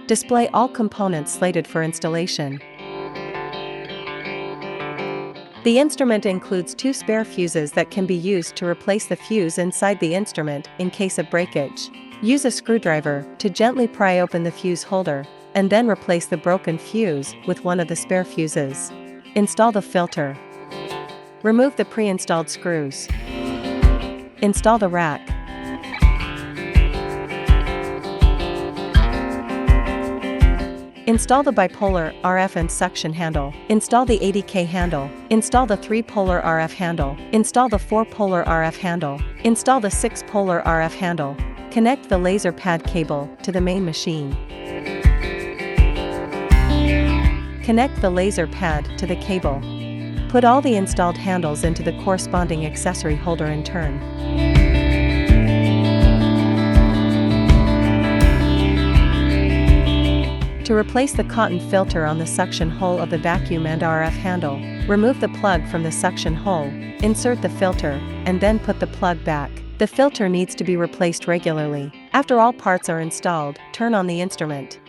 Display all components slated for installation. The instrument includes 2 spare fuses that can be used to replace the fuse inside the instrument in case of breakage. Use a screwdriver to gently pry open the fuse holder, and then replace the broken fuse with one of the spare fuses. Install the filter. Remove the pre-installed screws. Install the rack. Install the bipolar RF and suction handle. Install the 80K handle. Install the 3-polar RF handle. Install the 4-polar RF handle. Install the 6-polar RF handle. Connect the laser pad cable to the main machine. Connect the laser pad to the cable. Put all the installed handles into the corresponding accessory holder in turn. To replace the cotton filter on the suction hole of the vacuum and RF handle, remove the plug from the suction hole, insert the filter, and then put the plug back. The filter needs to be replaced regularly. After all parts are installed, turn on the instrument.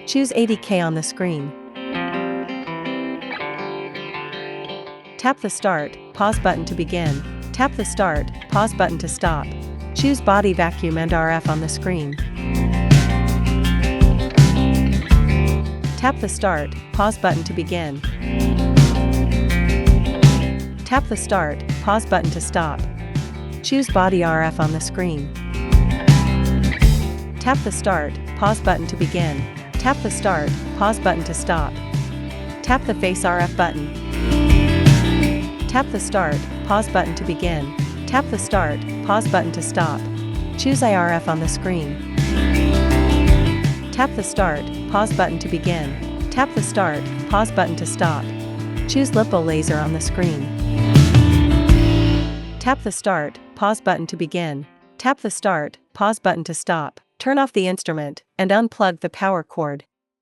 Choose 80K on the screen. Tap the Start, Pause button to begin. Tap the Start, Pause button to stop. Choose Body Vacuum and RF on the screen. Tap the Start, Pause button to begin. Tap the Start, Pause button to stop. Choose Body RF on the screen. Tap the Start, Pause button to begin. Tap the Start, Pause button to stop. Tap the Face RF button. Tap the Start, Pause button to begin. Tap the Start, Pause button to stop. Choose IRF on the screen. Tap the Start, Pause button to begin. Tap the Start, Pause button to stop. Choose Lipo Laser on the screen. Tap the Start, Pause button to begin. Tap the Start, Pause button to stop. Turn off the instrument and unplug the power cord.